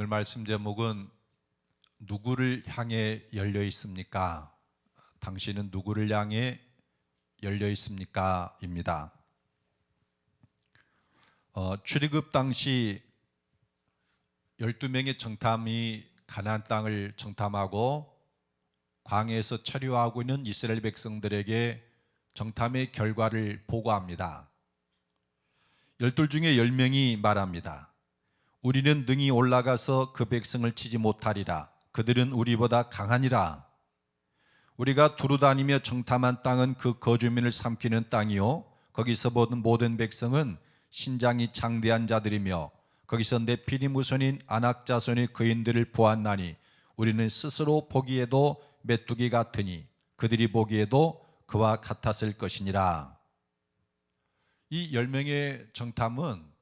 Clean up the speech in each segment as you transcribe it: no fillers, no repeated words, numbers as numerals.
오늘 말씀 제목은 누구를 향해 열려 있습니까? 당신은 누구를 향해 열려 있습니까? 입니다. 출애굽 당시 12명의 정탐이 가나안 땅을 정탐하고 광야에서 체류하고 있는 이스라엘 백성들에게 정탐의 결과를 보고합니다. 12 중에 10명이 말합니다. 우리는 능히 올라가서 그 백성을 치지 못하리라. 그들은 우리보다 강하니라. 우리가 두루다니며 정탐한 땅은 그 거주민을 삼키는 땅이요 거기서 보는 모든 백성은 신장이 장대한 자들이며 거기서 내 피리무선인 아낙 자손의 거인들을 보았나니 우리는 스스로 보기에도 메뚜기 같으니 그들이 보기에도 그와 같았을 것이니라. 이 10명의 정탐은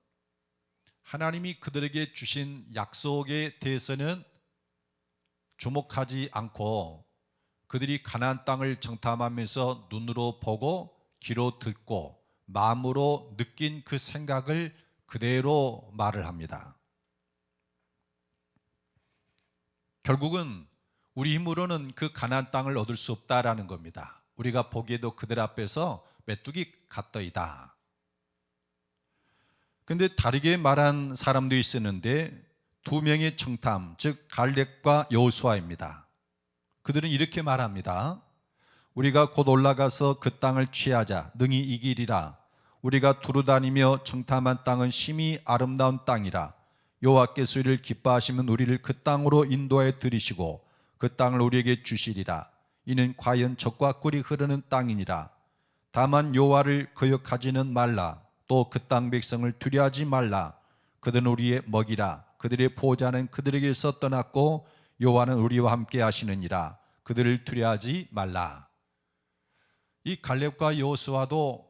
하나님이 그들에게 주신 약속에 대해서는 주목하지 않고 그들이 가나안 땅을 정탐하면서 눈으로 보고 귀로 듣고 마음으로 느낀 그 생각을 그대로 말을 합니다. 결국은 우리 힘으로는 그 가나안 땅을 얻을 수 없다라는 겁니다. 우리가 보기에도 그들 앞에서 메뚜기 같더이다. 그런데 다르게 말한 사람도 있었는데 2명의 정탐, 즉 갈렙과 여호수아입니다. 그들은 이렇게 말합니다. 우리가 곧 올라가서 그 땅을 취하자. 능히 이기리라. 우리가 두루다니며 정탐한 땅은 심히 아름다운 땅이라. 여호와께서 이를 기뻐하시면 우리를 그 땅으로 인도해 들이시고 그 땅을 우리에게 주시리라. 이는 과연 젖과 꿀이 흐르는 땅이니라. 다만 여호와를 거역하지는 말라. 또 그 땅 백성을 두려워하지 말라. 그들은 우리의 먹이라. 그들의 보호자는 그들에게서 떠났고 여호와는 우리와 함께 하시느니라. 그들을 두려워하지 말라. 이 갈렙과 여호수아도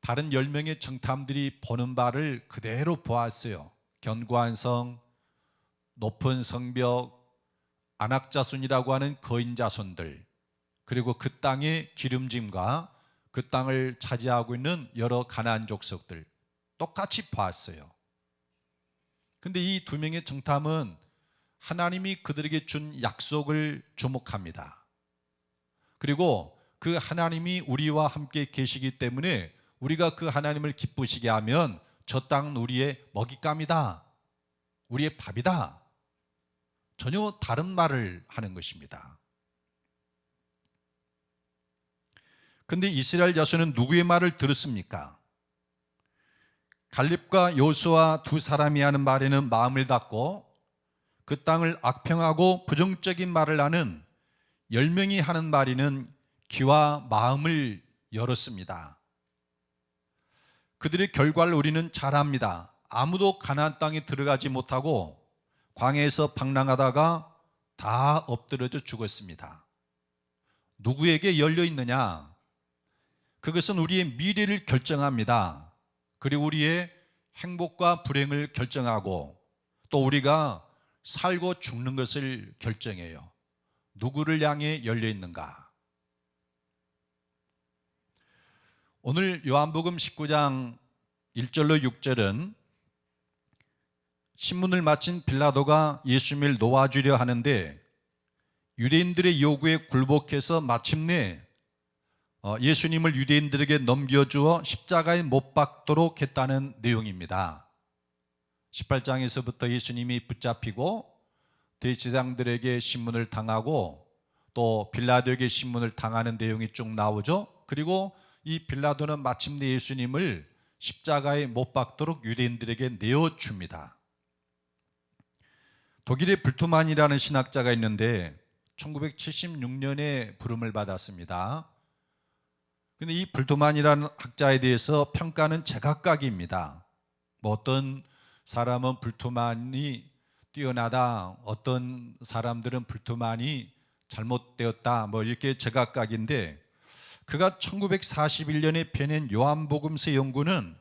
다른 10명의 정탐들이 보는 바를 그대로 보았어요. 견고한 성, 높은 성벽, 아낙자손이라고 하는 거인 자손들, 그리고 그 땅의 기름짐과 그 땅을 차지하고 있는 여러 가나안 족속들 똑같이 봤어요. 근데 이 2명의 정탐은 하나님이 그들에게 준 약속을 주목합니다. 그리고 그 하나님이 우리와 함께 계시기 때문에 우리가 그 하나님을 기쁘시게 하면 저 땅은 우리의 먹잇감이다, 우리의 밥이다, 전혀 다른 말을 하는 것입니다. 그런데 이스라엘 자손은 누구의 말을 들었습니까? 갈렙과 여호수아 2 사람이 하는 말에는 마음을 닫고 그 땅을 악평하고 부정적인 말을 하는 10명이 하는 말에는 귀와 마음을 열었습니다. 그들의 결과를 우리는 잘 압니다. 아무도 가나안 땅에 들어가지 못하고 광야에서 방랑하다가 다 엎드려져 죽었습니다. 누구에게 열려 있느냐? 그것은 우리의 미래를 결정합니다. 그리고 우리의 행복과 불행을 결정하고 또 우리가 살고 죽는 것을 결정해요. 누구를 향해 열려 있는가? 오늘 요한복음 19장 1절로 6절은 신문을 마친 빌라도가 예수님을 놓아주려 하는데 유대인들의 요구에 굴복해서 마침내 예수님을 유대인들에게 넘겨주어 십자가에 못 박도록 했다는 내용입니다. 18장에서부터 예수님이 붙잡히고 대제사장들에게 신문을 당하고 또 빌라도에게 신문을 당하는 내용이 쭉 나오죠. 그리고 이 빌라도는 마침내 예수님을 십자가에 못 박도록 유대인들에게 내어줍니다. 독일의 불트만이라는 신학자가 있는데 1976년에 부름을 받았습니다. 근데 이 불트만이라는 학자에 대해서 평가는 제각각입니다. 어떤 사람은 불트만이 뛰어나다, 어떤 사람들은 불트만이 잘못되었다, 이렇게 제각각인데 그가 1941년에 펴낸 요한복음서 연구는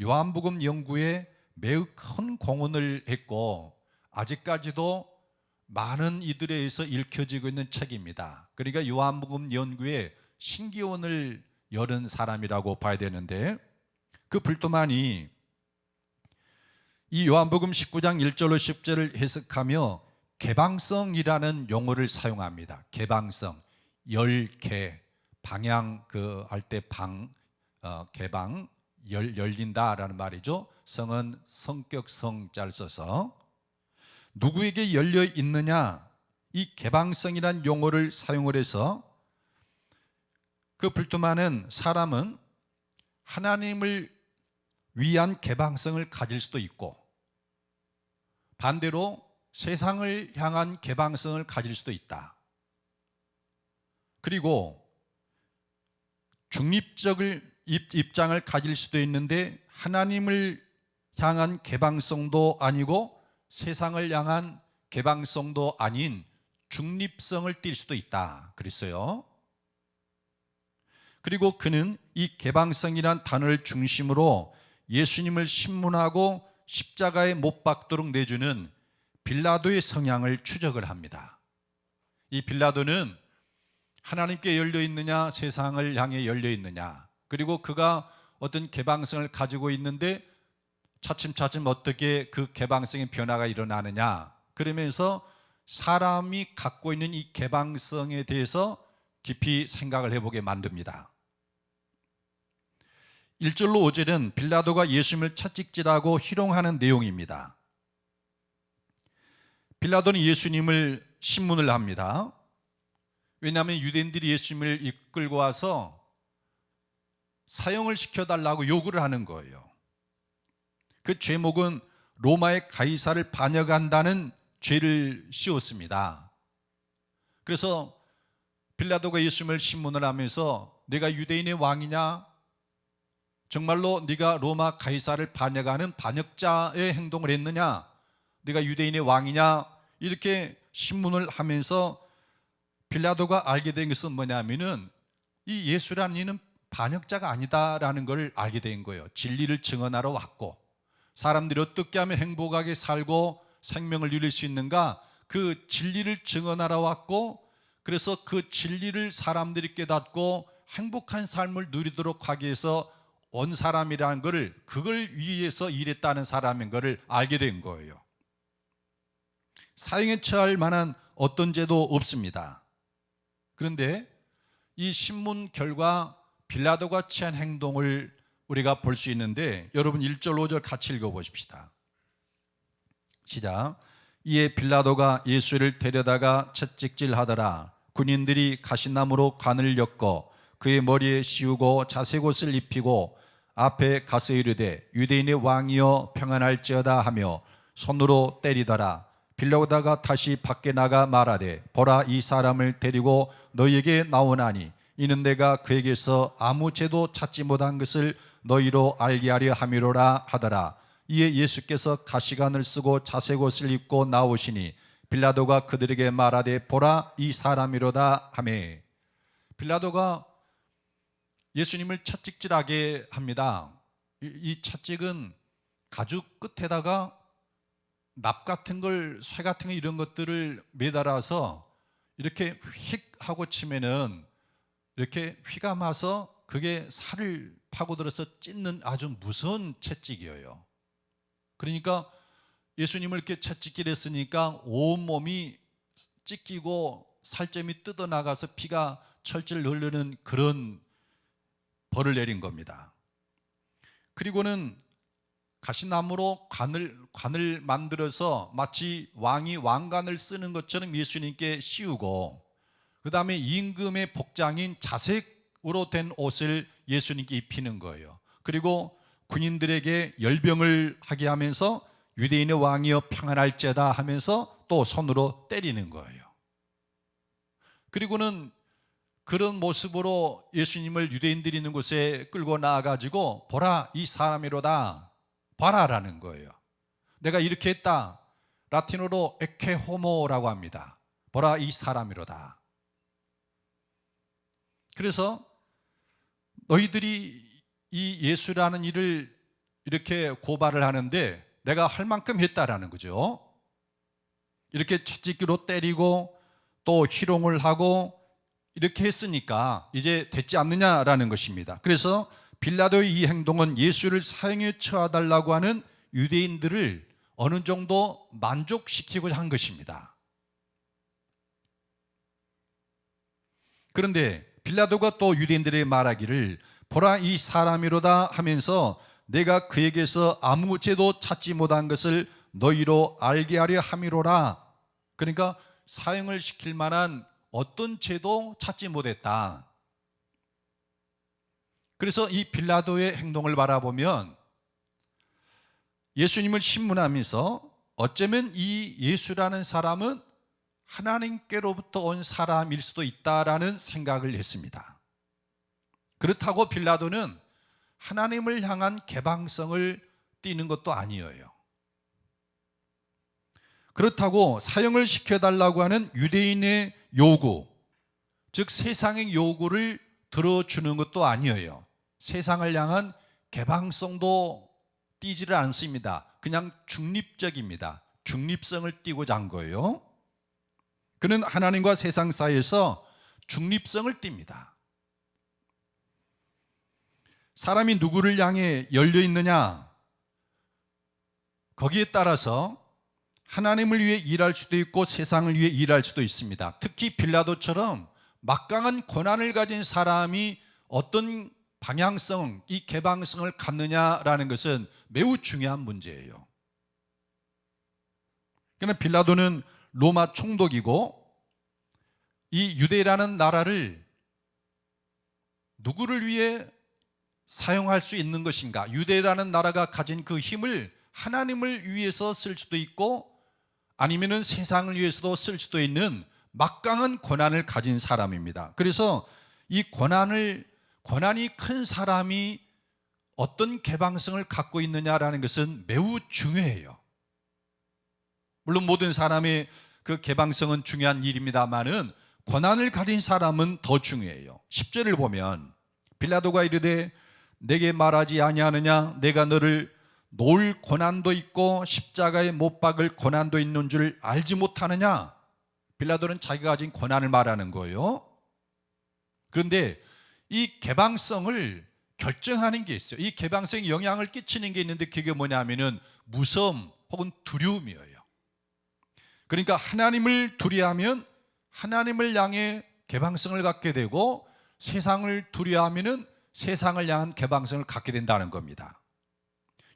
요한복음 연구에 매우 큰 공헌을 했고 아직까지도 많은 이들에 의해서 읽혀지고 있는 책입니다. 그러니까 요한복음 연구에 신기원을 열은 사람이라고 봐야 되는데 그 불트만이 이 요한복음 19장 1절로 10절을 해석하며 개방성이라는 용어를 사용합니다. 개방성, 열개, 방향 할 때 개방, 열린다라는 말이죠. 성은 성격 성자를 써서 누구에게 열려 있느냐, 이 개방성이란 용어를 사용을 해서 그 불투만은 사람은 하나님을 위한 개방성을 가질 수도 있고 반대로 세상을 향한 개방성을 가질 수도 있다. 그리고 중립적인 입장을 가질 수도 있는데 하나님을 향한 개방성도 아니고 세상을 향한 개방성도 아닌 중립성을 띌 수도 있다 그랬어요. 그리고 그는 이 개방성이란 단어를 중심으로 예수님을 신문하고 십자가에 못 박도록 내주는 빌라도의 성향을 추적을 합니다. 이 빌라도는 하나님께 열려 있느냐 세상을 향해 열려 있느냐, 그리고 그가 어떤 개방성을 가지고 있는데 차츰차츰 어떻게 그 개방성의 변화가 일어나느냐, 그러면서 사람이 갖고 있는 이 개방성에 대해서 깊이 생각을 해보게 만듭니다. 1절로 5절은 빌라도가 예수님을 채찍질하고 희롱하는 내용입니다. 빌라도는 예수님을 신문을 합니다. 왜냐하면 유대인들이 예수님을 이끌고 와서 사형을 시켜달라고 요구를 하는 거예요. 그 죄목은 로마의 가이사를 반역한다는 죄를 씌웠습니다. 그래서 빌라도가 예수님을 신문을 하면서 네가 유대인의 왕이냐, 정말로 네가 로마 가이사를 반역하는 반역자의 행동을 했느냐, 네가 유대인의 왕이냐, 이렇게 신문을 하면서 빌라도가 알게 된 것은 뭐냐면은 이 예수라는 이는 반역자가 아니다라는 걸 알게 된 거예요. 진리를 증언하러 왔고, 사람들이 어떻게 하면 행복하게 살고 생명을 누릴 수 있는가, 그 진리를 증언하러 왔고, 그래서 그 진리를 사람들이 깨닫고 행복한 삶을 누리도록 하기 위해서 온 사람이라는 것을, 그걸 위해서 일했다는 사람인 것을 알게 된 거예요. 사형에 처할 만한 어떤 죄도 없습니다. 그런데 이 신문 결과 빌라도가 취한 행동을 우리가 볼 수 있는데, 여러분 1절 5절 같이 읽어보십시다. 시작. 이에 빌라도가 예수를 데려다가 채찍질하더라. 군인들이 가시나무로 관을 엮어 그의 머리에 씌우고 자색옷을 입히고 앞에 가서 이르되 유대인의 왕이여 평안할지어다 하며 손으로 때리더라. 빌라도가 다시 밖에 나가 말하되 보라, 이 사람을 데리고 너희에게 나오나니 이는 내가 그에게서 아무 죄도 찾지 못한 것을 너희로 알게 하려 함이로라 하더라. 이에 예수께서 가시관을 쓰고 자색옷을 입고 나오시니 빌라도가 그들에게 말하되 보라, 이 사람이로다 하매. 빌라도가 예수님을 채찍질하게 합니다. 이 채찍은 가죽 끝에다가 납 같은 걸, 쇠 같은 거 이런 것들을 매달아서 이렇게 휙 하고 치면은 이렇게 휘가 마서 그게 살을 파고들어서 찢는 아주 무서운 채찍이에요. 그러니까 예수님을 이렇게 채찍질했으니까 온몸이 찢기고 살점이 뜯어나가서 피가 철철 흐르는 그런 벌을 내린 겁니다. 그리고는 가시나무로 관을 만들어서 마치 왕이 왕관을 쓰는 것처럼 예수님께 씌우고, 그 다음에 임금의 복장인 자색으로 된 옷을 예수님께 입히는 거예요. 그리고 군인들에게 열병을 하게 하면서 유대인의 왕이여 평안할지어다 하면서 또 손으로 때리는 거예요. 그리고는 그런 모습으로 예수님을 유대인들이 있는 곳에 끌고 나와가지고 보라, 이 사람이로다, 봐라라는 거예요. 내가 이렇게 했다. 라틴어로 에케 호모라고 합니다. 보라, 이 사람이로다. 그래서 너희들이 이 예수라는 일을 이렇게 고발을 하는데 내가 할 만큼 했다라는 거죠. 이렇게 채찍으로 때리고 또 희롱을 하고 이렇게 했으니까 이제 됐지 않느냐라는 것입니다. 그래서 빌라도의 이 행동은 예수를 사형에 처하달라고 하는 유대인들을 어느 정도 만족시키고자 한 것입니다. 그런데 빌라도가 또 유대인들에게 말하기를 보라 이 사람이로다 하면서 내가 그에게서 아무 죄도 찾지 못한 것을 너희로 알게 하려 함이로라. 그러니까 사형을 시킬 만한 어떤 죄도 찾지 못했다. 그래서 이 빌라도의 행동을 바라보면 예수님을 신문하면서 어쩌면 이 예수라는 사람은 하나님께로부터 온 사람일 수도 있다라는 생각을 했습니다. 그렇다고 빌라도는 하나님을 향한 개방성을 띠는 것도 아니에요. 그렇다고 사형을 시켜달라고 하는 유대인의 요구, 즉 세상의 요구를 들어주는 것도 아니에요. 세상을 향한 개방성도 띠지를 않습니다. 그냥 중립적입니다. 중립성을 띠고자 한 거예요. 그는 하나님과 세상 사이에서 중립성을 띱니다. 사람이 누구를 향해 열려 있느냐, 거기에 따라서 하나님을 위해 일할 수도 있고 세상을 위해 일할 수도 있습니다. 특히 빌라도처럼 막강한 권한을 가진 사람이 어떤 방향성, 이 개방성을 갖느냐라는 것은 매우 중요한 문제예요. 그러나 빌라도는 로마 총독이고 이 유대라는 나라를 누구를 위해 사용할 수 있는 것인가? 유대라는 나라가 가진 그 힘을 하나님을 위해서 쓸 수도 있고 아니면은 세상을 위해서도 쓸 수도 있는 막강한 권한을 가진 사람입니다. 그래서 이 권한이 큰 사람이 어떤 개방성을 갖고 있느냐라는 것은 매우 중요해요. 물론 모든 사람의 그 개방성은 중요한 일입니다만은 권한을 가진 사람은 더 중요해요. 10절을 보면 빌라도가 이르되 내게 말하지 아니하느냐 내가 너를 놓을 권한도 있고 십자가에 못 박을 권한도 있는 줄 알지 못하느냐. 빌라도는 자기가 가진 권한을 말하는 거예요. 그런데 이 개방성을 결정하는 게 있어요. 이 개방성에 영향을 끼치는 게 있는데 그게 뭐냐면은 무서움 혹은 두려움이에요. 그러니까 하나님을 두려워하면 하나님을 향해 개방성을 갖게 되고 세상을 두려워하면은 세상을 향한 개방성을 갖게 된다는 겁니다.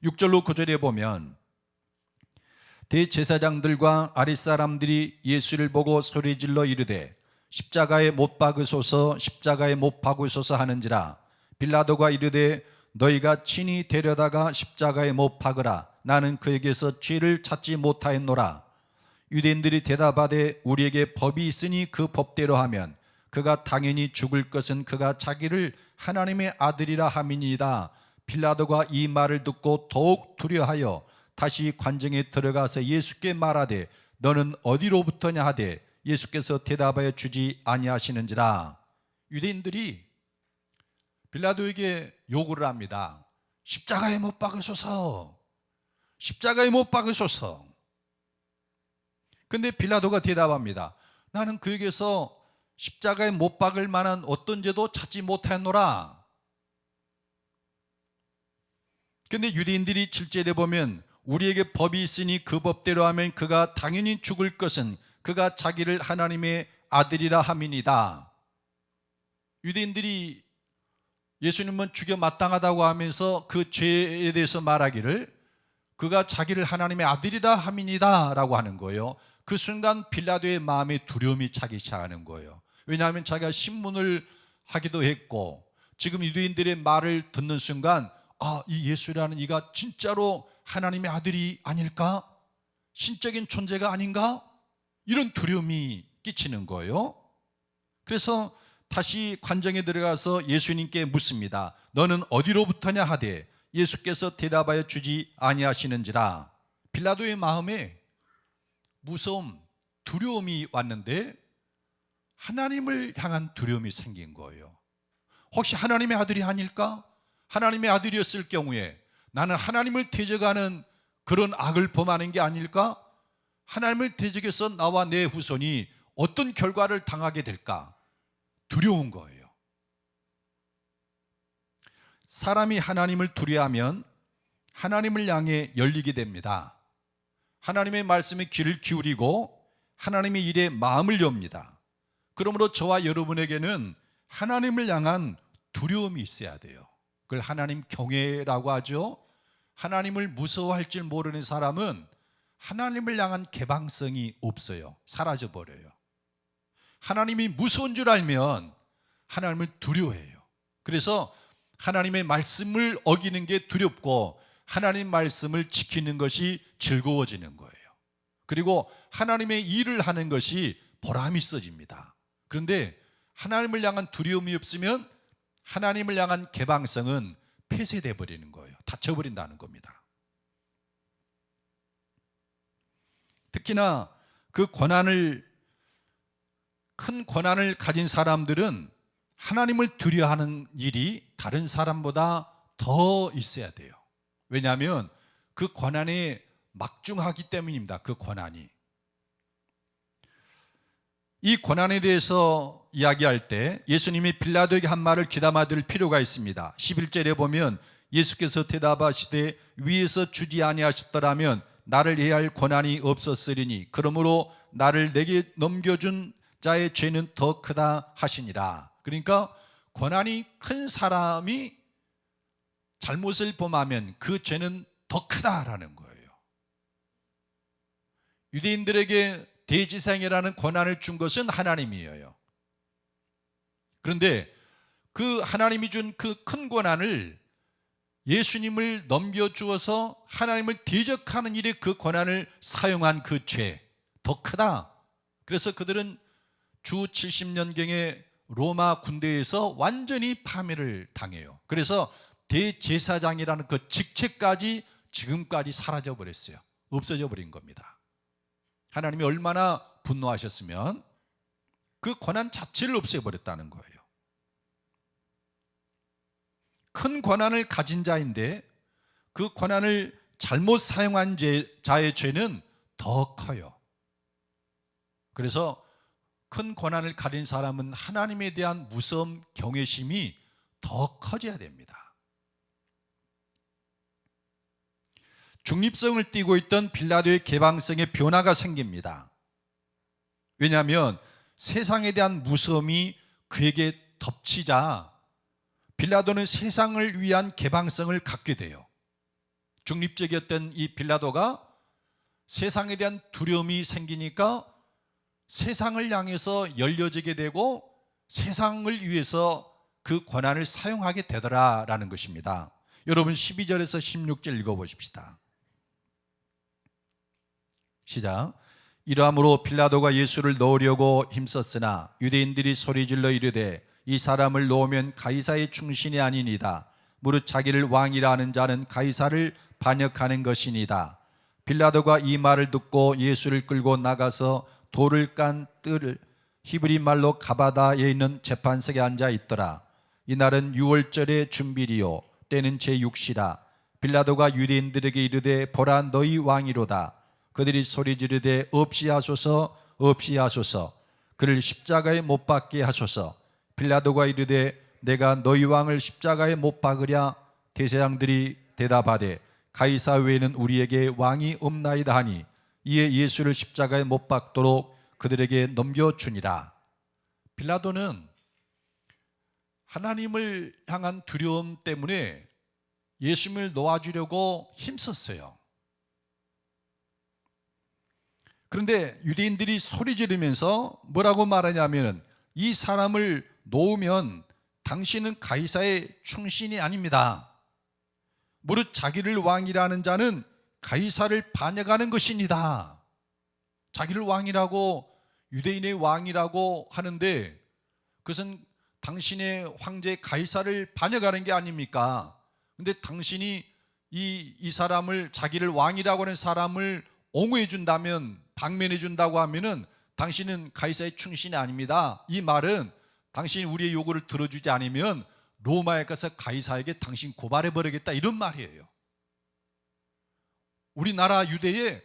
6절로 9절에 보면 대제사장들과 아랫사람들이 예수를 보고 소리질러 이르되 십자가에 못 박으소서 십자가에 못 박으소서 하는지라. 빌라도가 이르되 너희가 친히 데려다가 십자가에 못 박으라. 나는 그에게서 죄를 찾지 못하였노라. 유대인들이 대답하되 우리에게 법이 있으니 그 법대로 하면 그가 당연히 죽을 것은 그가 자기를 하나님의 아들이라 함이니이다. 빌라도가 이 말을 듣고 더욱 두려워하여 다시 관정에 들어가서 예수께 말하되 너는 어디로부터냐 하되 예수께서 대답하여 주지 아니하시는지라. 유대인들이 빌라도에게 요구를 합니다. 십자가에 못 박으소서, 십자가에 못 박으소서. 근데 빌라도가 대답합니다. 나는 그에게서 십자가에 못 박을 만한 어떤 죄도 찾지 못하였노라. 근데 유대인들이 7절에 보면 우리에게 법이 있으니 그 법대로 하면 그가 당연히 죽을 것은 그가 자기를 하나님의 아들이라 함이니이다. 유대인들이 예수님은 죽여 마땅하다고 하면서 그 죄에 대해서 말하기를 그가 자기를 하나님의 아들이라 함이니이다 라고 하는 거예요. 그 순간 빌라도의 마음에 두려움이 차기 시작하는 거예요. 왜냐하면 자기가 신문을 하기도 했고 지금 유대인들의 말을 듣는 순간 이 예수라는 이가 진짜로 하나님의 아들이 아닐까? 신적인 존재가 아닌가? 이런 두려움이 끼치는 거예요. 그래서 다시 관정에 들어가서 예수님께 묻습니다. 너는 어디로부터냐 하되 예수께서 대답하여 주지 아니하시는지라. 빌라도의 마음에 무서움, 두려움이 왔는데 하나님을 향한 두려움이 생긴 거예요. 혹시 하나님의 아들이 아닐까? 하나님의 아들이었을 경우에 나는 하나님을 대적하는 그런 악을 범하는 게 아닐까? 하나님을 대적해서 나와 내 후손이 어떤 결과를 당하게 될까? 두려운 거예요. 사람이 하나님을 두려워하면 하나님을 향해 열리게 됩니다. 하나님의 말씀에 귀를 기울이고 하나님의 일에 마음을 엽니다. 그러므로 저와 여러분에게는 하나님을 향한 두려움이 있어야 돼요. 그걸 하나님 경외라고 하죠. 하나님을 무서워할 줄 모르는 사람은 하나님을 향한 개방성이 없어요. 사라져버려요. 하나님이 무서운 줄 알면 하나님을 두려워해요. 그래서 하나님의 말씀을 어기는 게 두렵고 하나님 말씀을 지키는 것이 즐거워지는 거예요. 그리고 하나님의 일을 하는 것이 보람이 있어집니다. 그런데 하나님을 향한 두려움이 없으면 하나님을 향한 개방성은 폐쇄되어 버리는 거예요. 닫혀버린다는 겁니다. 특히나 큰 권한을 가진 사람들은 하나님을 두려워하는 일이 다른 사람보다 더 있어야 돼요. 왜냐하면 그 권한에 막중하기 때문입니다. 그 권한이. 이 권한에 대해서 이야기할 때 예수님이 빌라도에게 한 말을 귀담아 들을 필요가 있습니다. 11절에 보면 예수께서 대답하시되 위에서 주지 아니하셨더라면 나를 해할 권한이 없었으리니 그러므로 나를 내게 넘겨준 자의 죄는 더 크다 하시니라. 그러니까 권한이 큰 사람이 잘못을 범하면 그 죄는 더 크다라는 거예요. 유대인들에게 대지상이라는 권한을 준 것은 하나님이에요. 그런데 그 하나님이 준 그 큰 권한을 예수님을 넘겨주어서 하나님을 대적하는 일에 그 권한을 사용한 그 죄, 더 크다. 그래서 그들은 주 70년경에 로마 군대에서 완전히 파멸을 당해요. 그래서 대제사장이라는 그 직책까지 지금까지 사라져 버렸어요. 없어져 버린 겁니다. 하나님이 얼마나 분노하셨으면 그 권한 자체를 없애버렸다는 거예요. 큰 권한을 가진 자인데 그 권한을 잘못 사용한 자의 죄는 더 커요. 그래서 큰 권한을 가진 사람은 하나님에 대한 무서움, 경외심이 더 커져야 됩니다. 중립성을 띠고 있던 빌라도의 개방성에 변화가 생깁니다. 왜냐하면 세상에 대한 무서움이 그에게 덮치자 빌라도는 세상을 위한 개방성을 갖게 돼요. 중립적이었던 이 빌라도가 세상에 대한 두려움이 생기니까 세상을 향해서 열려지게 되고 세상을 위해서 그 권한을 사용하게 되더라라는 것입니다. 여러분 12절에서 16절 읽어보십시다. 시작. 이러함으로 빌라도가 예수를 넣으려고 힘썼으나 유대인들이 소리질러 이르되 이 사람을 놓으면 가이사의 충신이 아니니이다. 무릇 자기를 왕이라 하는 자는 가이사를 반역하는 것이니이다. 빌라도가 이 말을 듣고 예수를 끌고 나가서 돌을 깐 뜰을 히브리 말로 가바다에 있는 재판석에 앉아 있더라. 이날은 6월절의 준비리요 때는 제6시라. 빌라도가 유대인들에게 이르되 보라 너희 왕이로다. 그들이 소리 지르되 없이 하소서 없이 하소서. 그를 십자가에 못 박게 하소서. 빌라도가 이르되 내가 너희 왕을 십자가에 못 박으랴. 대제사장들이 대답하되 가이사 외에는 우리에게 왕이 없나이다 하니 이에 예수를 십자가에 못 박도록 그들에게 넘겨주니라. 빌라도는 하나님을 향한 두려움 때문에 예수님을 놓아주려고 힘썼어요. 그런데 유대인들이 소리 지르면서 뭐라고 말하냐면 이 사람을 놓으면 당신은 가이사의 충신이 아닙니다. 무릇 자기를 왕이라는 자는 가이사를 반역하는 것입니다. 자기를 왕이라고 유대인의 왕이라고 하는데 그것은 당신의 황제 가이사를 반역하는 게 아닙니까? 그런데 당신이 이 사람을 자기를 왕이라고 하는 사람을 옹호해 준다면 방면해 준다고 하면은 당신은 가이사의 충신이 아닙니다. 이 말은 당신이 우리의 요구를 들어주지 않으면 로마에 가서 가이사에게 당신 고발해 버리겠다 이런 말이에요. 우리나라 유대에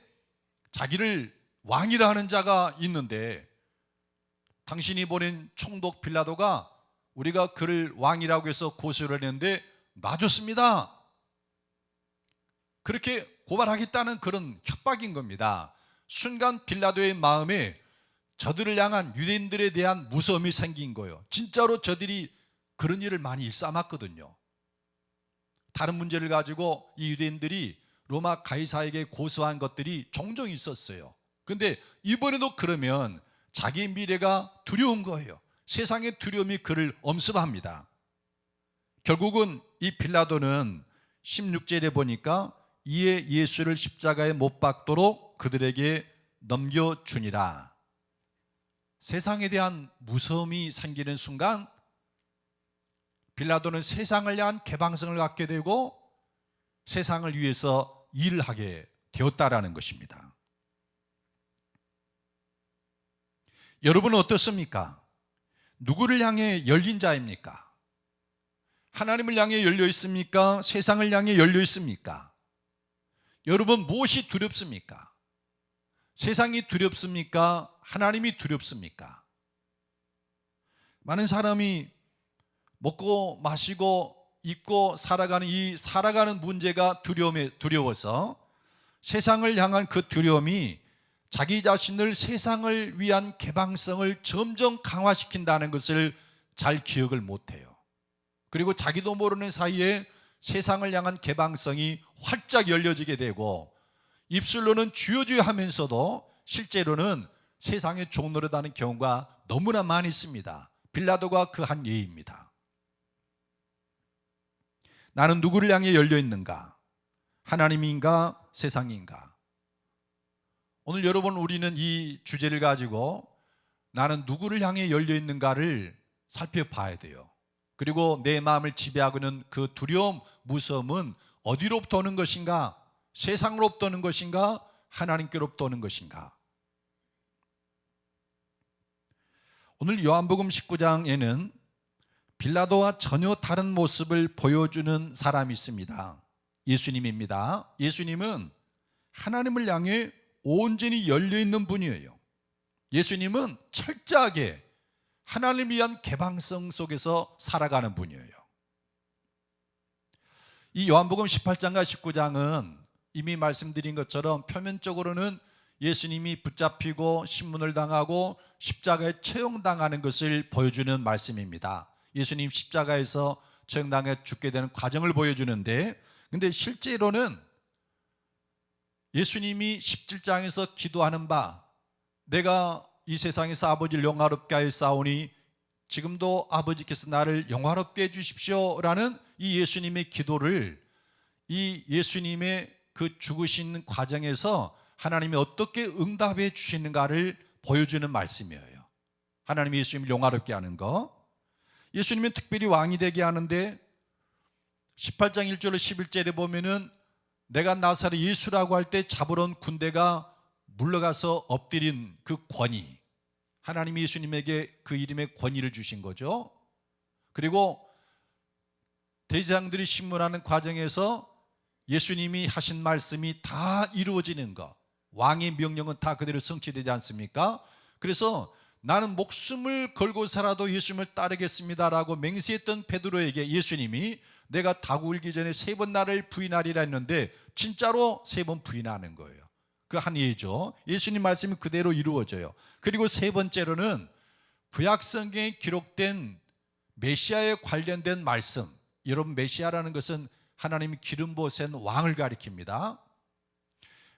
자기를 왕이라 하는 자가 있는데 당신이 보낸 총독 빌라도가 우리가 그를 왕이라고 해서 고소를 했는데 놔줬습니다. 그렇게 고발하겠다는 그런 협박인 겁니다. 순간 빌라도의 마음에 저들을 향한 유대인들에 대한 무서움이 생긴 거예요. 진짜로 저들이 그런 일을 많이 일삼았거든요. 다른 문제를 가지고 이 유대인들이 로마 가이사에게 고소한 것들이 종종 있었어요. 그런데 이번에도 그러면 자기의 미래가 두려운 거예요. 세상의 두려움이 그를 엄습합니다. 결국은 이 빌라도는 16절에 보니까 이에 예수를 십자가에 못 박도록 그들에게 넘겨주니라. 세상에 대한 무서움이 생기는 순간 빌라도는 세상을 향한 개방성을 갖게 되고 세상을 위해서 일을 하게 되었다라는 것입니다. 여러분은 어떻습니까? 누구를 향해 열린 자입니까? 하나님을 향해 열려 있습니까? 세상을 향해 열려 있습니까? 여러분 무엇이 두렵습니까? 세상이 두렵습니까? 하나님이 두렵습니까? 많은 사람이 먹고 마시고 입고 살아가는 이 살아가는 문제가 두려워서 세상을 향한 그 두려움이 자기 자신을 세상을 위한 개방성을 점점 강화시킨다는 것을 잘 기억을 못해요. 그리고 자기도 모르는 사이에 세상을 향한 개방성이 활짝 열려지게 되고 입술로는 주여 주여 하면서도 실제로는 세상의 종노릇하는 경우가 너무나 많이 있습니다. 빌라도가 그 한 예입니다. 나는 누구를 향해 열려 있는가? 하나님인가? 세상인가? 오늘 여러분 우리는 이 주제를 가지고 나는 누구를 향해 열려 있는가를 살펴봐야 돼요. 그리고 내 마음을 지배하고 있는 그 두려움, 무서움은 어디로부터 오는 것인가? 세상으로부터 오는 것인가? 하나님께로부터 오는 것인가? 오늘 요한복음 19장에는 빌라도와 전혀 다른 모습을 보여주는 사람이 있습니다. 예수님입니다. 예수님은 하나님을 향해 온전히 열려있는 분이에요. 예수님은 철저하게 하나님을 위한 개방성 속에서 살아가는 분이에요. 이 요한복음 18장과 19장은 이미 말씀드린 것처럼 표면적으로는 예수님이 붙잡히고 신문을 당하고 십자가에 처형당하는 것을 보여주는 말씀입니다. 예수님 십자가에서 처형당해 죽게 되는 과정을 보여주는데, 근데 실제로는 예수님이 17장에서 기도하는 바, 내가 이 세상에서 아버지를 영화롭게 하였사오니 지금도 아버지께서 나를 영화롭게 해주십시오라는 이 예수님의 기도를 이 예수님의 그 죽으신 과정에서 하나님이 어떻게 응답해 주시는가를 보여주는 말씀이에요. 하나님이 예수님을 영화롭게 하는 거, 예수님은 특별히 왕이 되게 하는데 18장 1절로 11절에 보면은 내가 나사렛 예수라고 할 때 잡으러 온 군대가 물러가서 엎드린 그 권위, 하나님이 예수님에게 그 이름의 권위를 주신 거죠. 그리고 대제사장들이 신문하는 과정에서 예수님이 하신 말씀이 다 이루어지는 것, 왕의 명령은 다 그대로 성취되지 않습니까? 그래서 나는 목숨을 걸고서라도 예수님을 따르겠습니다라고 맹세했던 베드로에게 예수님이 내가 닭 울기 전에 3번 나를 부인하리라 했는데 진짜로 3번 부인하는 거예요. 그 한 예죠. 예수님 말씀이 그대로 이루어져요. 그리고 세 번째로는 구약성경에 기록된 메시아에 관련된 말씀, 여러분 메시아라는 것은 하나님이 기름 부으신 왕을 가리킵니다.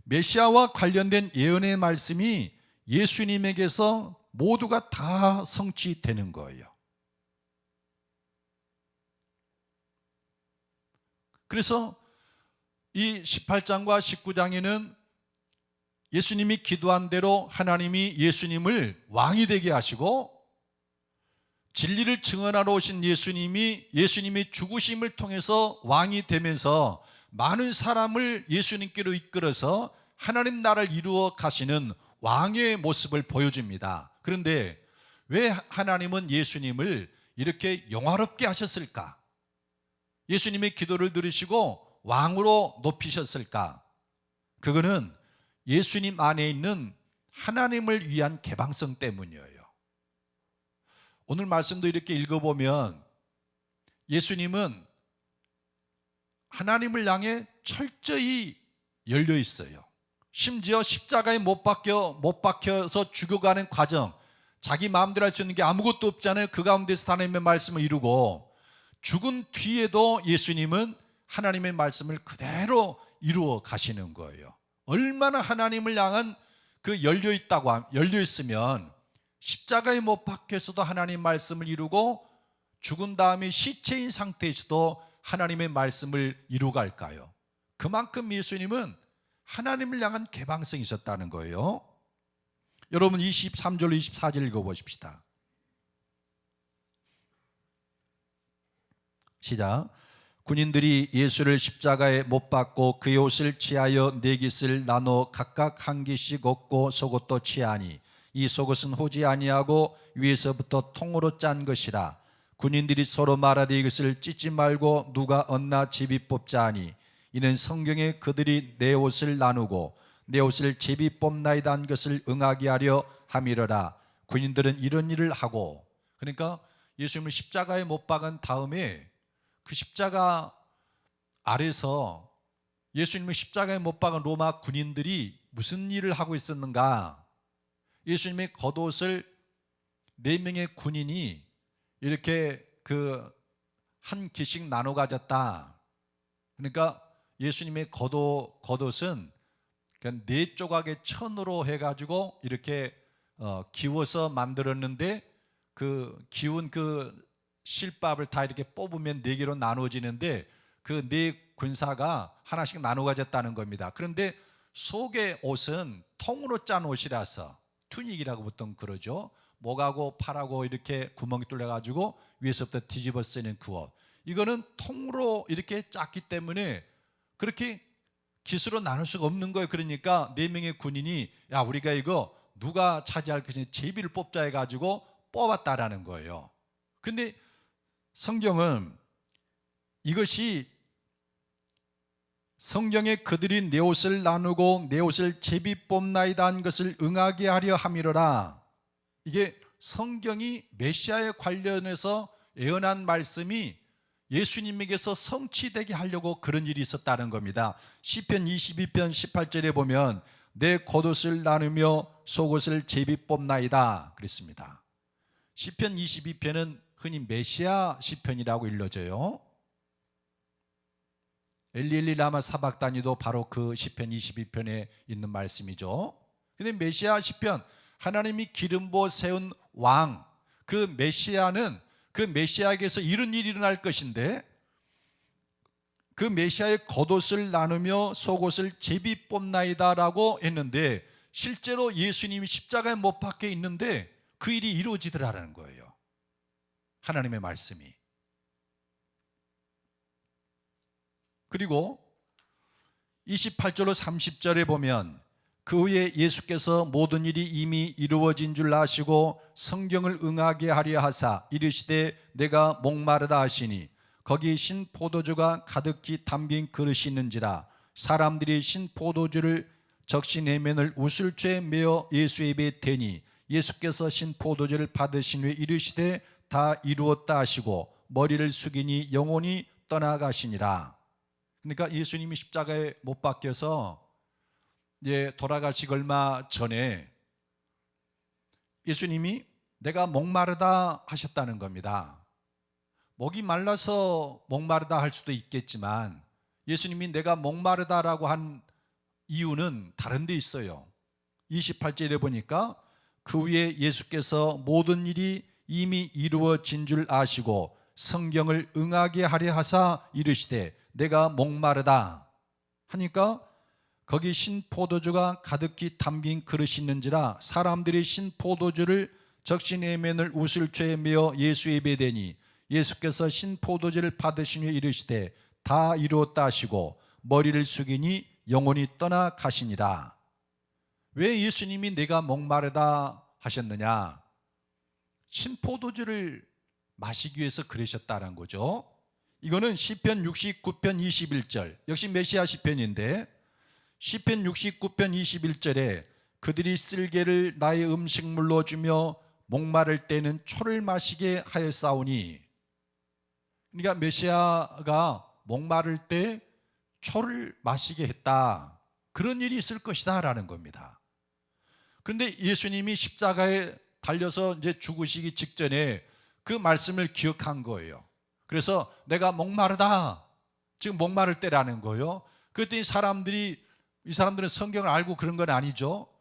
메시아와 관련된 예언의 말씀이 예수님에게서 모두가 다 성취되는 거예요. 그래서 이 18장과 19장에는 예수님이 기도한 대로 하나님이 예수님을 왕이 되게 하시고, 진리를 증언하러 오신 예수님이 예수님의 죽으심을 통해서 왕이 되면서 많은 사람을 예수님께로 이끌어서 하나님 나라를 이루어 가시는 왕의 모습을 보여줍니다. 그런데 왜 하나님은 예수님을 이렇게 영화롭게 하셨을까? 예수님의 기도를 들으시고 왕으로 높이셨을까? 그거는 예수님 안에 있는 하나님을 위한 개방성 때문이에요. 오늘 말씀도 이렇게 읽어보면 예수님은 하나님을 향해 철저히 열려 있어요. 심지어 십자가에 못 박혀서 죽어가는 과정, 자기 마음대로 할 수 있는 게 아무것도 없잖아요. 그 가운데서 하나님의 말씀을 이루고, 죽은 뒤에도 예수님은 하나님의 말씀을 그대로 이루어 가시는 거예요. 얼마나 하나님을 향한 그 열려 있으면 십자가에 못 박혀서도 하나님 말씀을 이루고, 죽은 다음에 시체인 상태에서도 하나님의 말씀을 이루갈까요? 그만큼 예수님은 하나님을 향한 개방성이 있었다는 거예요. 여러분 23절 24절 읽어보십시다. 시작. 군인들이 예수를 십자가에 못 박고 그의 옷을 취하여 네 깃을 나눠 각각 한 깃씩 얻고 속옷도 취하니 이 속옷은 호지 아니하고 위에서부터 통으로 짠 것이라. 군인들이 서로 말하되 이것을 찢지 말고 누가 얻나 제비 뽑자 하니 이는 성경에 그들이 내 옷을 나누고 내 옷을 제비 뽑나이다 한 것을 응하게 하려 함이러라. 군인들은 이런 일을 하고, 그러니까 예수님을 십자가에 못 박은 다음에 그 십자가 아래서 예수님을 십자가에 못 박은 로마 군인들이 무슨 일을 하고 있었는가? 예수님의 겉옷을 4명의 군인이 이렇게 한 개씩 나눠 가졌다. 그러니까 예수님의 겉옷은 그냥 4조각의 천으로 해가지고 이렇게 기워서 만들었는데, 그 기운 그 실밥을 다 이렇게 뽑으면 4개로 나눠지는데 그 4군사가 하나씩 나눠 가졌다는 겁니다. 그런데 속의 옷은 통으로 짠 옷이라서 투닉이라고 보통 그러죠. 목하고 팔하고 이렇게 구멍이 뚫려가지고 위에서부터 뒤집어 쓰는 그 옷, 이거는 통으로 이렇게 짰기 때문에 그렇게 깃으로 나눌 수가 없는 거예요. 그러니까 4명의 군인이 야, 우리가 이거 누가 차지할 것인지 제비를 뽑자 해가지고 뽑았다라는 거예요. 근데 성경은 이것이 성경에 그들이 내 옷을 나누고 내 옷을 제비 뽑나이다 한 것을 응하게 하려 함이로라. 이게 성경이 메시아에 관련해서 예언한 말씀이 예수님에게서 성취되게 하려고 그런 일이 있었다는 겁니다. 시편 22편 18절에 보면 내 겉옷을 나누며 속옷을 제비 뽑나이다 그랬습니다. 시편 22편은 흔히 메시아 시편이라고 일러져요. 엘리엘리 라마 사박다니도 바로 그 시편 22편에 있는 말씀이죠. 그런데 메시아 시편, 하나님이 기름 부어 세운 왕, 그 메시아는 그 메시아에게서 이런 일이 일어날 것인데, 그 메시아의 겉옷을 나누며 속옷을 제비 뽑나이다 라고 했는데, 실제로 예수님이 십자가에 못 박혀 있는데 그 일이 이루어지더라는 거예요. 하나님의 말씀이. 그리고 28절로 30절에 보면 그 후에 예수께서 모든 일이 이미 이루어진 줄 아시고 성경을 응하게 하려 하사 이르시되 내가 목마르다 하시니 거기 신 포도주가 가득히 담긴 그릇이 있는지라. 사람들이 신 포도주를 적시 내면을 우슬초에 메어 예수의 입에 대니 예수께서 신 포도주를 받으신 후에 이르시되 다 이루었다 하시고 머리를 숙이니 영혼이 떠나가시니라. 그러니까 예수님이 십자가에 못 박혀서 돌아가시기 얼마 전에 예수님이 내가 목마르다 하셨다는 겁니다. 목이 말라서 목마르다 할 수도 있겠지만 예수님이 내가 목마르다라고 한 이유는 다른 데 있어요. 28절에 보니까 그 후에 예수께서 모든 일이 이미 이루어진 줄 아시고 성경을 응하게 하려 하사 이르시되 내가 목마르다 하니까 거기 신포도주가 가득히 담긴 그릇이 있는지라. 사람들이 신포도주를 적시 내면을 우슬초에 메어 예수의 입에 대니 예수께서 신포도주를 받으신 후에 이르시되 다 이루었다 하시고 머리를 숙이니 영혼이 떠나가시니라. 왜 예수님이 내가 목마르다 하셨느냐? 신포도주를 마시기 위해서 그러셨다는 거죠. 이거는 시편 69편 21절, 역시 메시아 시편인데 시편 69편 21절에 그들이 쓸개를 나의 음식물로 주며 목마를 때는 초를 마시게 하였사오니, 그러니까 메시아가 목마를 때 초를 마시게 했다. 그런 일이 있을 것이다 라는 겁니다. 그런데 예수님이 십자가에 달려서 이제 죽으시기 직전에 그 말씀을 기억한 거예요. 그래서 내가 목마르다. 지금 목마를 때라는 거예요. 그랬더니 이 사람들은 성경을 알고 그런 건 아니죠.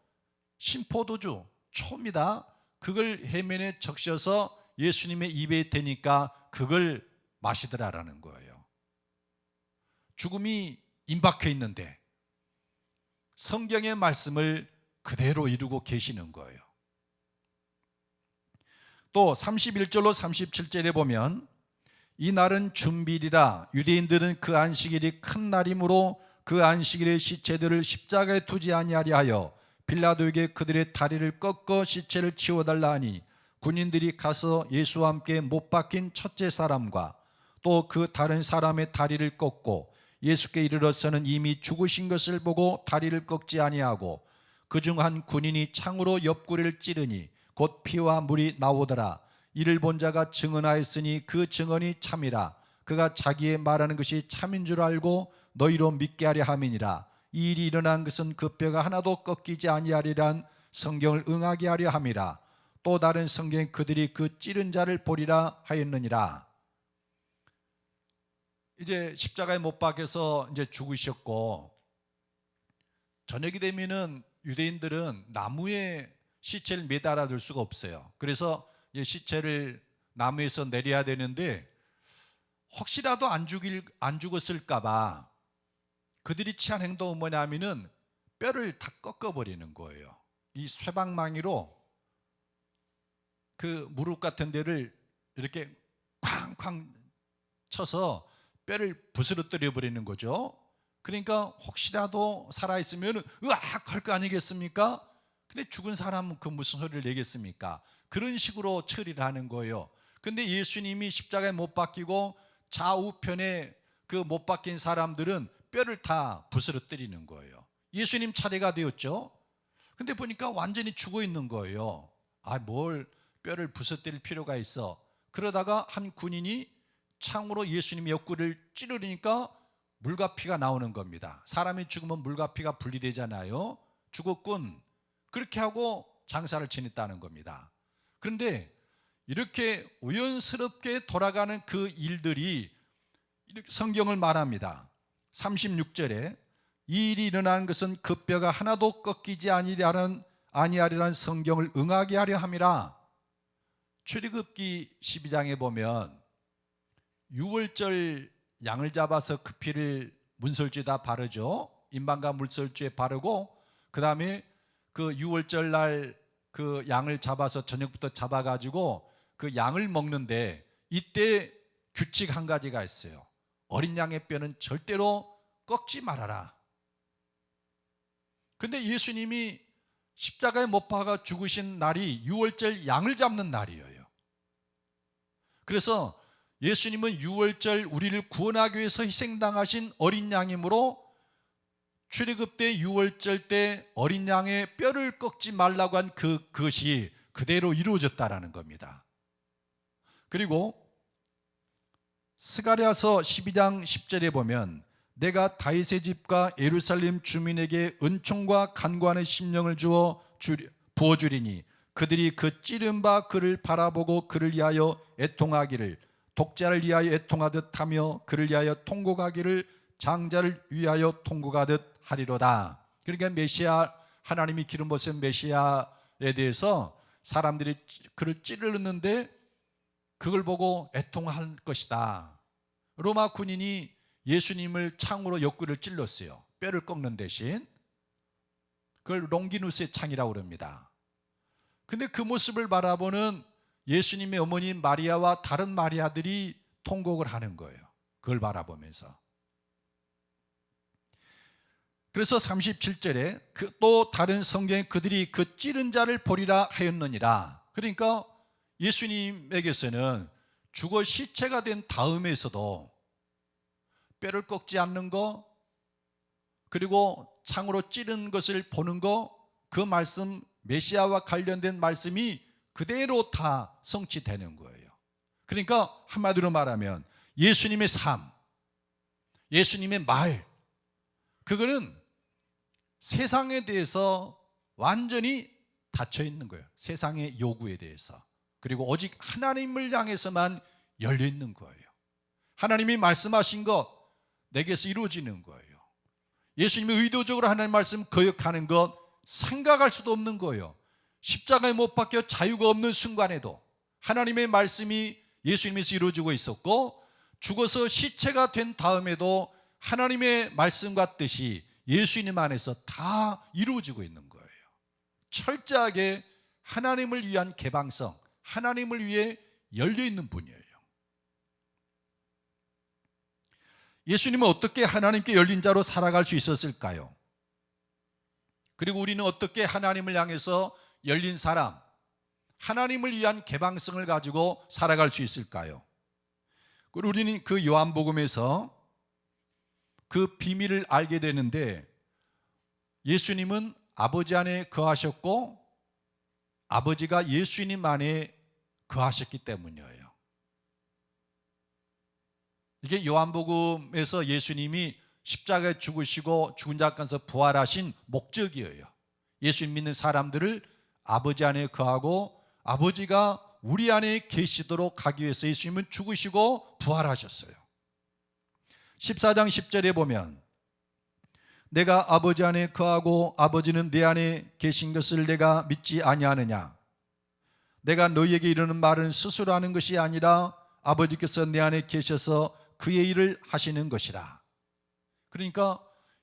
신포도주, 초입니다. 그걸 해면에 적셔서 예수님의 입에 대니까 그걸 마시더라라는 거예요. 죽음이 임박해 있는데 성경의 말씀을 그대로 이루고 계시는 거예요. 또 31절로 37절에 보면 이 날은 준비일이라 유대인들은 그 안식일이 큰 날이므로 그 안식일의 시체들을 십자가에 두지 아니하리 하여 빌라도에게 그들의 다리를 꺾어 시체를 치워달라 하니 군인들이 가서 예수와 함께 못 박힌 첫째 사람과 또 그 다른 사람의 다리를 꺾고 예수께 이르러서는 이미 죽으신 것을 보고 다리를 꺾지 아니하고 그중 한 군인이 창으로 옆구리를 찌르니 곧 피와 물이 나오더라. 이를 본 자가 증언하였으니 그 증언이 참이라. 그가 자기의 말하는 것이 참인 줄 알고 너희로 믿게 하려 함이니라. 이 일이 일어난 것은 그 뼈가 하나도 꺾이지 아니하리란 성경을 응하게 하려 함이라. 또 다른 성경에 그들이 그 찌른 자를 보리라 하였느니라. 이제 십자가에 못 박혀서 이제 죽으셨고, 저녁이 되면은 유대인들은 나무에 시체를 매달아 둘 수가 없어요. 그래서 시체를 나무에서 내려야 되는데 혹시라도 안 죽었을까봐 그들이 취한 행동은 뭐냐면은 뼈를 다 꺾어버리는 거예요. 이 쇠방망이로 그 무릎 같은 데를 이렇게 쾅쾅 쳐서 뼈를 부스러뜨려 버리는 거죠. 그러니까 혹시라도 살아있으면 으악 할 거 아니겠습니까? 근데 죽은 사람은 그 무슨 소리를 내겠습니까? 그런 식으로 처리를 하는 거예요. 근데 예수님이 십자가에 못 박히고 좌우편에 그 못 박힌 사람들은 뼈를 다 부스러뜨리는 거예요. 예수님 차례가 되었죠. 근데 보니까 완전히 죽어 있는 거예요. 뭘 뼈를 부서뜨릴 필요가 있어. 그러다가 한 군인이 창으로 예수님 옆구리를 찌르니까 물과 피가 나오는 겁니다. 사람이 죽으면 물과 피가 분리되잖아요. 죽었군. 그렇게 하고 장사를 지냈다는 겁니다. 그런데 이렇게 우연스럽게 돌아가는 그 일들이 성경을 말합니다. 36절에 이 일이 일어나는 것은 그 뼈가 하나도 꺾이지 아니하리라는 성경을 응하게 하려 함이라. 출애굽기 12장에 보면 유월절 양을 잡아서 그 피를 문설주에다 바르죠. 인방과 물설주에 바르고 그 다음에 그 유월절 날 그 양을 잡아서 저녁부터 잡아가지고 그 양을 먹는데 이때 규칙 한 가지가 있어요. 어린 양의 뼈는 절대로 꺾지 말아라. 근데 예수님이 십자가에 못 박아 죽으신 날이 유월절 양을 잡는 날이에요. 그래서 예수님은 유월절 우리를 구원하기 위해서 희생당하신 어린 양이므로 출애굽 때 유월절 때 어린 양의 뼈를 꺾지 말라고 한 그것이 그대로 이루어졌다라는 겁니다. 그리고 스가랴서 12장 10절에 보면 내가 다윗의 집과 예루살렘 주민에게 은총과 간구하는 심령을 부어주리니 그들이 그 찌른 바 그를 바라보고 그를 위하여 애통하기를 독자를 위하여 애통하듯 하며 그를 위하여 통곡하기를 장자를 위하여 통곡하듯 하리로다. 그러니까 메시아, 하나님이 기름 부으신 메시아에 대해서 사람들이 그를 찌르는데 그걸 보고 애통할 것이다. 로마 군인이 예수님을 창으로 옆구리를 찔렀어요. 뼈를 꺾는 대신. 그걸 롱기누스의 창이라고 그럽니다. 근데 그 모습을 바라보는 예수님의 어머니 마리아와 다른 마리아들이 통곡을 하는 거예요. 그걸 바라보면서. 그래서 37절에 또 다른 성경에 그들이 그 찌른 자를 보리라 하였느니라. 그러니까 예수님에게서는 죽어 시체가 된 다음에서도 뼈를 꺾지 않는 거, 그리고 창으로 찌른 것을 보는 거, 그 말씀, 메시아와 관련된 말씀이 그대로 다 성취되는 거예요. 그러니까 한마디로 말하면 예수님의 삶, 예수님의 말, 그거는 세상에 대해서 완전히 닫혀 있는 거예요. 세상의 요구에 대해서. 그리고 오직 하나님을 향해서만 열려 있는 거예요. 하나님이 말씀하신 것 내게서 이루어지는 거예요. 예수님이 의도적으로 하나님 말씀 거역하는 것 생각할 수도 없는 거예요. 십자가에 못 박혀 자유가 없는 순간에도 하나님의 말씀이 예수님에서 이루어지고 있었고, 죽어서 시체가 된 다음에도 하나님의 말씀과 뜻이 예수님 안에서 다 이루어지고 있는 거예요. 철저하게 하나님을 위한 개방성, 하나님을 위해 열려 있는 분이에요. 예수님은 어떻게 하나님께 열린 자로 살아갈 수 있었을까요? 그리고 우리는 어떻게 하나님을 향해서 열린 사람, 하나님을 위한 개방성을 가지고 살아갈 수 있을까요? 그리고 우리는 그 요한복음에서 그 비밀을 알게 되는데, 예수님은 아버지 안에 거하셨고 아버지가 예수님 안에 거하셨기 때문이에요. 이게 요한복음에서 예수님이 십자가에 죽으시고 죽은 자 가운데서 부활하신 목적이에요. 예수님 믿는 사람들을 아버지 안에 거하고 아버지가 우리 안에 계시도록 하기 위해서 예수님은 죽으시고 부활하셨어요. 14장 10절에 보면 내가 아버지 안에 거하고 아버지는 내 안에 계신 것을 내가 믿지 아니하느냐. 내가 너희에게 이르는 말은 스스로 하는 것이 아니라 아버지께서 내 안에 계셔서 그의 일을 하시는 것이라. 그러니까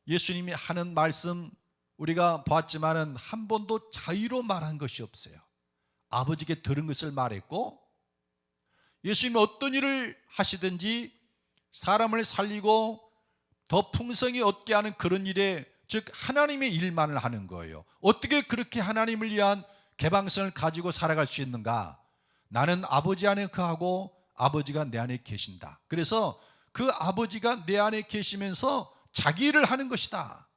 예수님이 하는 말씀 우리가 보았지만은 한 번도 자유로 말한 것이 없어요. 아버지께 들은 것을 말했고, 예수님이 어떤 일을 하시든지 사람을 살리고 더 풍성히 얻게 하는 그런 일에, 즉 하나님의 일만을 하는 거예요. 어떻게 그렇게 하나님을 위한 개방성을 가지고 살아갈 수 있는가? 나는 아버지 안에 거하고 아버지가 내 안에 계신다. 그래서 그 아버지가 내 안에 계시면서 자기 일을 하는 것이다.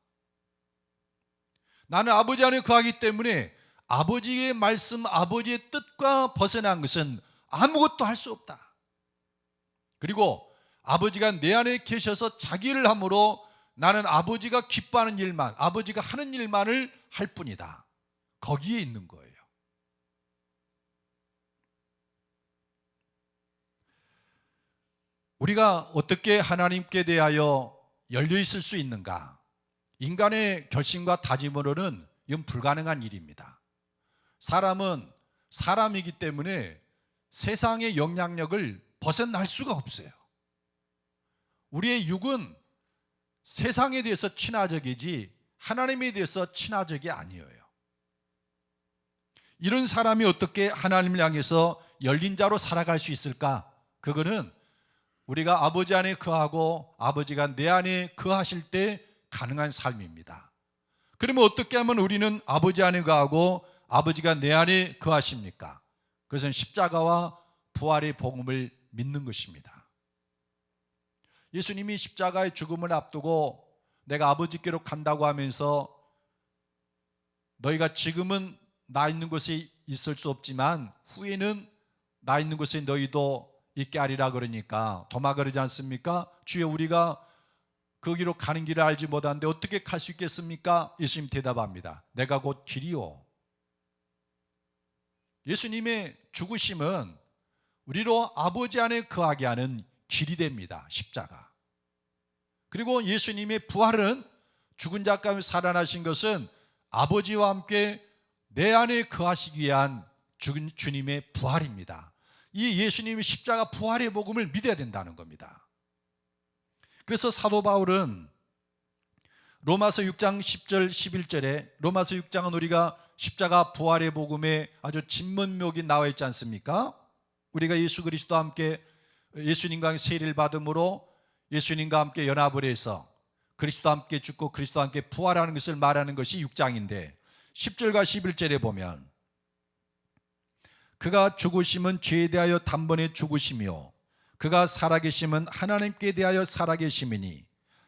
나는 아버지 안에 거하기 때문에 아버지의 말씀, 아버지의 뜻과 벗어난 것은 아무것도 할 수 없다. 그리고 아버지가 내 안에 계셔서 자기 일을 함으로 나는 아버지가 기뻐하는 일만, 아버지가 하는 일만을 할 뿐이다. 거기에 있는 거예요. 우리가 어떻게 하나님께 대하여 열려 있을 수 있는가? 인간의 결심과 다짐으로는 이건 불가능한 일입니다. 사람은 사람이기 때문에 세상의 영향력을 벗어날 수가 없어요. 우리의 육은 세상에 대해서 친화적이지 하나님에 대해서 친화적이 아니에요. 이런 사람이 어떻게 하나님을 향해서 열린 자로 살아갈 수 있을까? 그거는 우리가 아버지 안에 거하고 아버지가 내 안에 거하실 때 가능한 삶입니다. 그러면 어떻게 하면 우리는 아버지 안에 거하고 아버지가 내 안에 거하십니까? 그것은 십자가와 부활의 복음을 믿는 것입니다. 예수님이 십자가의 죽음을 앞두고 내가 아버지께로 간다고 하면서 너희가 지금은 나 있는 곳에 있을 수 없지만 후에는 나 있는 곳에 너희도 있게 하리라 그러니까 도마 그러지 않습니까? 주여 우리가 거기로 가는 길을 알지 못하는데 어떻게 갈 수 있겠습니까? 예수님 대답합니다. 내가 곧 길이요. 예수님의 죽으심은 우리로 아버지 안에 거하게 하는 길이 됩니다. 십자가. 그리고 예수님의 부활은 죽은 자 가운데 살아나신 것은 아버지와 함께 내 안에 거하시기 위한 주님의 부활입니다. 이 예수님의 십자가 부활의 복음을 믿어야 된다는 겁니다. 그래서 사도 바울은 로마서 6장 10절 11절에, 로마서 6장은 우리가 십자가 부활의 복음에 아주 진문묘기 나와 있지 않습니까? 우리가 예수 그리스도와 함께 예수님과 세례를 받음으로 예수님과 함께 연합을 해서 그리스도와 함께 죽고 그리스도와 함께 부활하는 것을 말하는 것이 6장인데 10절과 11절에 보면 그가 죽으심은 죄에 대하여 단번에 죽으시며 그가 살아계심은 하나님께 대하여 살아계심이니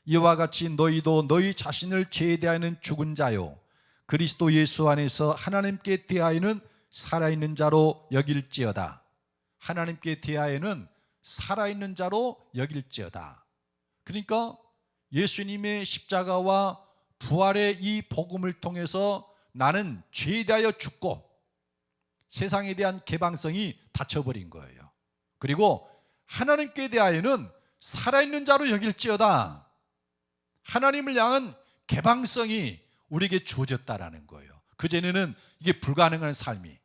이와 같이 너희도 너희 자신을 죄에 대하여는 죽은 자요 그리스도 예수 안에서 하나님께 대하여는 살아있는 자로 여길지어다. 하나님께 대하여는 살아있는 자로 여길지어다. 그러니까 예수님의 십자가와 부활의 이 복음을 통해서 나는 죄에 대하여 죽고 세상에 대한 개방성이 닫혀버린 거예요. 그리고 하나님께 대하여는 살아있는 자로 여길지어다. 하나님을 향한 개방성이 우리에게 주어졌다라는 거예요. 그전에는 이게 불가능한 삶이.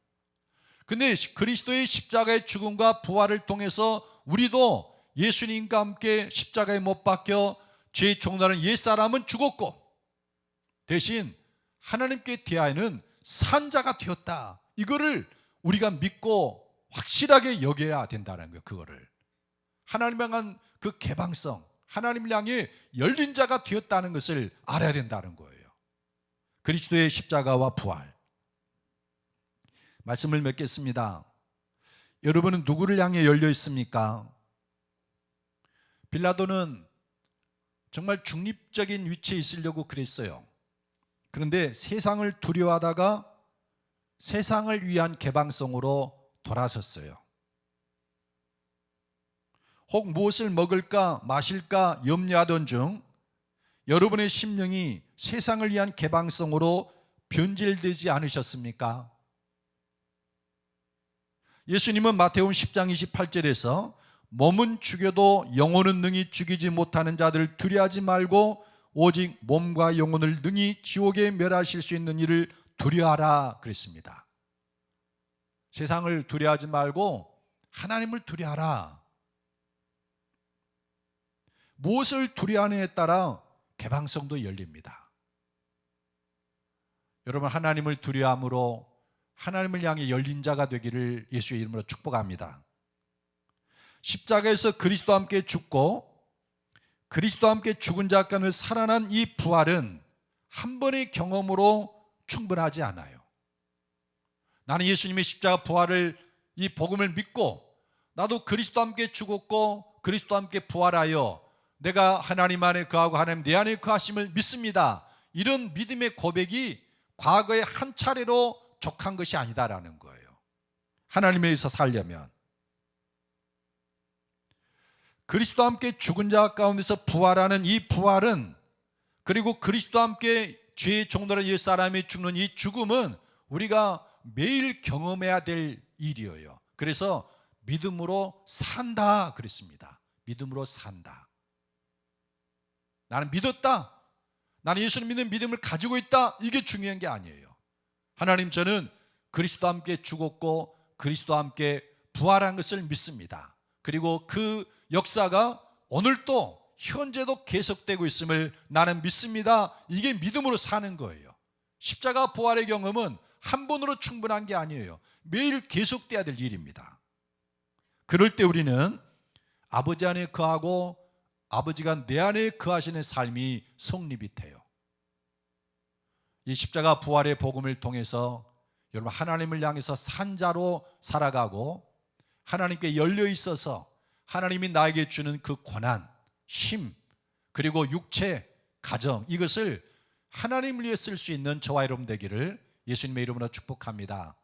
근데 그리스도의 십자가의 죽음과 부활을 통해서 우리도 예수님과 함께 십자가에 못 박혀 죄의 종로하는 옛사람은 죽었고 대신 하나님께 대하여는 산 자가 되었다. 이거를 우리가 믿고 확실하게 여겨야 된다는 거예요. 그거를 하나님을 향한 그 개방성, 하나님을 향해 열린 자가 되었다는 것을 알아야 된다는 거예요. 그리스도의 십자가와 부활. 말씀을 맺겠습니다. 여러분은 누구를 향해 열려 있습니까? 빌라도는 정말 중립적인 위치에 있으려고 그랬어요. 그런데 세상을 두려워하다가 세상을 위한 개방성으로 돌아섰어요. 혹 무엇을 먹을까 마실까 염려하던 중 여러분의 심령이 세상을 위한 개방성으로 변질되지 않으셨습니까? 예수님은 마태복음 10장 28절에서 몸은 죽여도 영혼은 능히 죽이지 못하는 자들을 두려워하지 말고 오직 몸과 영혼을 능히 지옥에 멸하실 수 있는 이를 두려워하라 그랬습니다. 세상을 두려워하지 말고 하나님을 두려워하라. 무엇을 두려워하느냐에 따라 개방성도 열립니다. 여러분, 하나님을 두려워함으로 하나님을 향해 열린 자가 되기를 예수의 이름으로 축복합니다. 십자가에서 그리스도와 함께 죽고 그리스도와 함께 죽은 자 가운데 살아난 이 부활은 한 번의 경험으로 충분하지 않아요. 나는 예수님의 십자가 부활을 이 복음을 믿고 나도 그리스도와 함께 죽었고 그리스도와 함께 부활하여 내가 하나님 안에 거하고 하나님 내 안에 거하심을 믿습니다. 이런 믿음의 고백이 과거에 한 차례로 족한 것이 아니다라는 거예요. 하나님에 의해서 살려면 그리스도와 함께 죽은 자 가운데서 부활하는 이 부활은, 그리고 그리스도와 함께 죄의 종로로 옛사람이 죽는 이 죽음은 우리가 매일 경험해야 될 일이에요. 그래서 믿음으로 산다 그랬습니다. 믿음으로 산다. 나는 믿었다, 나는 예수님 믿는 믿음을 가지고 있다, 이게 중요한 게 아니에요. 하나님, 저는 그리스도와 함께 죽었고 그리스도와 함께 부활한 것을 믿습니다. 그리고 그 역사가 오늘도 현재도 계속되고 있음을 나는 믿습니다. 이게 믿음으로 사는 거예요. 십자가 부활의 경험은 한 번으로 충분한 게 아니에요. 매일 계속돼야 될 일입니다. 그럴 때 우리는 아버지 안에 거하고 아버지가 내 안에 거하시는 삶이 성립이 돼요. 이 십자가 부활의 복음을 통해서 여러분, 하나님을 향해서 산자로 살아가고 하나님께 열려 있어서 하나님이 나에게 주는 그 권한, 힘, 그리고 육체, 가정, 이것을 하나님을 위해 쓸 수 있는 저와 여러분 되기를 예수님의 이름으로 축복합니다.